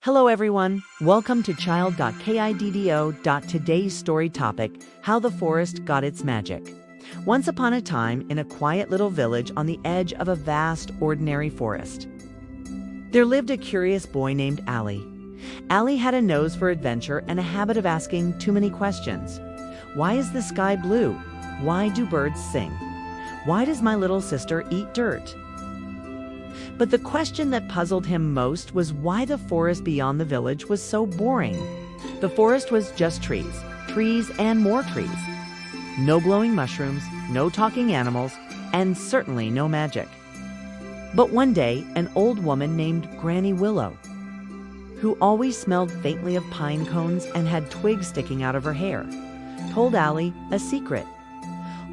Hello everyone, welcome to Child.Kiddo. Today's story topic, How the Forest Got Its Magic. Once upon a time, in a quiet little village on the edge of a vast, ordinary forest, there lived a curious boy named Ali. Ali had a nose for adventure and a habit of asking too many questions. Why is the sky blue? Why do birds sing? Why does my little sister eat dirt? But the question that puzzled him most was why the forest beyond the village was so boring. The forest was just trees, trees and more trees. No glowing mushrooms, no talking animals, and certainly no magic. But one day, an old woman named Granny Willow, who always smelled faintly of pine cones and had twigs sticking out of her hair, told Ali a secret.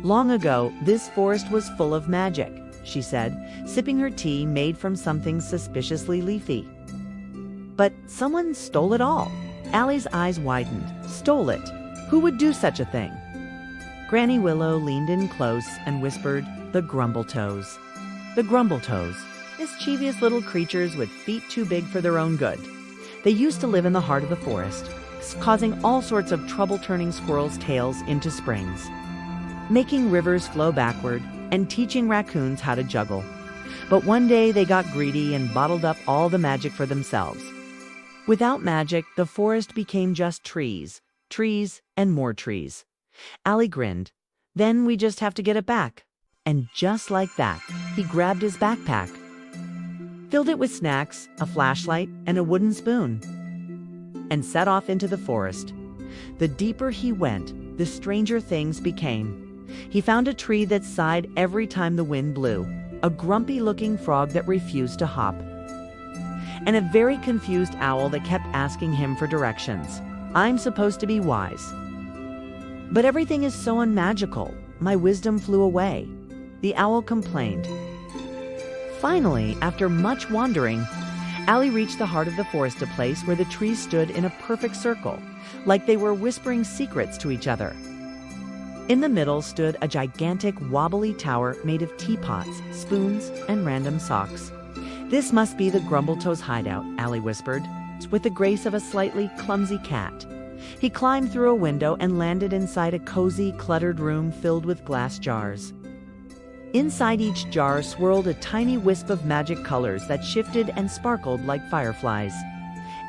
Long ago, this forest was full of magic, she said, sipping her tea made from something suspiciously leafy. But someone stole it all. Ali's eyes widened. Stole it? Who would do such a thing? Granny Willow leaned in close and whispered, the Grumbletoes. The Grumbletoes, mischievous little creatures with feet too big for their own good. They used to live in the heart of the forest, causing all sorts of trouble, turning squirrels' tails into springs, making rivers flow backward, and teaching raccoons how to juggle. But one day they got greedy and bottled up all the magic for themselves. Without magic, the forest became just trees, trees and more trees. Ali grinned. Then we just have to get it back. And just like that, he grabbed his backpack, filled it with snacks, a flashlight, and a wooden spoon, and set off into the forest. The deeper he went, the stranger things became. He found a tree that sighed every time the wind blew, a grumpy-looking frog that refused to hop, and a very confused owl that kept asking him for directions. I'm supposed to be wise, but everything is so unmagical. My wisdom flew away, the owl complained. Finally, after much wandering, Ali reached the heart of the forest, a place where the trees stood in a perfect circle, like they were whispering secrets to each other. In the middle stood a gigantic, wobbly tower made of teapots, spoons, and random socks. This must be the Grumbletoes' hideout, Ali whispered, with the grace of a slightly clumsy cat. He climbed through a window and landed inside a cozy, cluttered room filled with glass jars. Inside each jar swirled a tiny wisp of magic colors that shifted and sparkled like fireflies.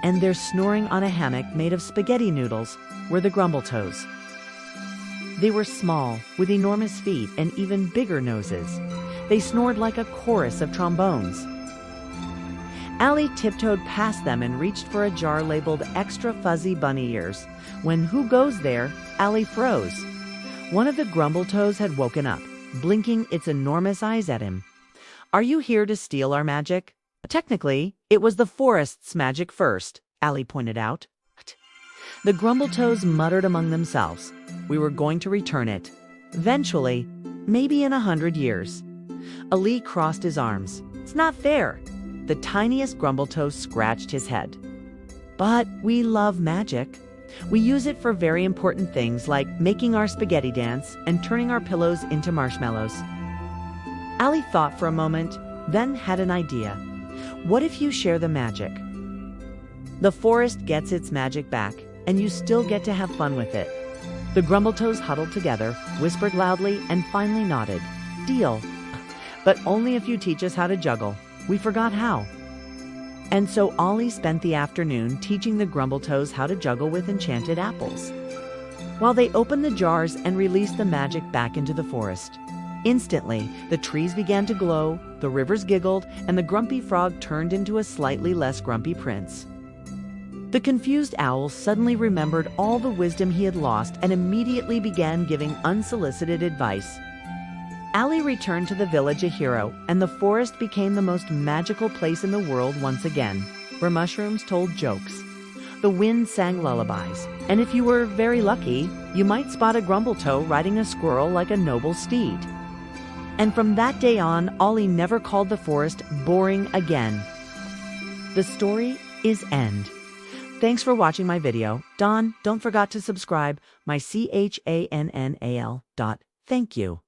And there, snoring on a hammock made of spaghetti noodles, were the Grumbletoes. They were small, with enormous feet and even bigger noses. They snored like a chorus of trombones. Ali tiptoed past them and reached for a jar labeled Extra Fuzzy Bunny Ears. When who goes there, Ali froze. One of the Grumbletoes had woken up, blinking its enormous eyes at him. Are you here to steal our magic? Technically, it was the forest's magic first, Ali pointed out. The Grumbletoes muttered among themselves. We were going to return it. Eventually, maybe in 100 years. Ali crossed his arms. It's not fair. The tiniest Grumbletoe scratched his head. But we love magic. We use it for very important things like making our spaghetti dance and turning our pillows into marshmallows. Ali thought for a moment, then had an idea. What if you share the magic? The forest gets its magic back, and you still get to have fun with it. The Grumbletoes huddled together, whispered loudly, and finally nodded. Deal. But only if you teach us how to juggle. We forgot how. And so Ali spent the afternoon teaching the Grumbletoes how to juggle with enchanted apples, while they opened the jars and released the magic back into the forest. Instantly, the trees began to glow, the rivers giggled, and the grumpy frog turned into a slightly less grumpy prince. The confused owl suddenly remembered all the wisdom he had lost and immediately began giving unsolicited advice. Ali returned to the village a hero, and the forest became the most magical place in the world once again, where mushrooms told jokes, the wind sang lullabies, and if you were very lucky, you might spot a Grumbletoe riding a squirrel like a noble steed. And from that day on, Ali never called the forest boring again. The story is end. Thanks for watching my video. Don't forget to subscribe, my channel. Thank you.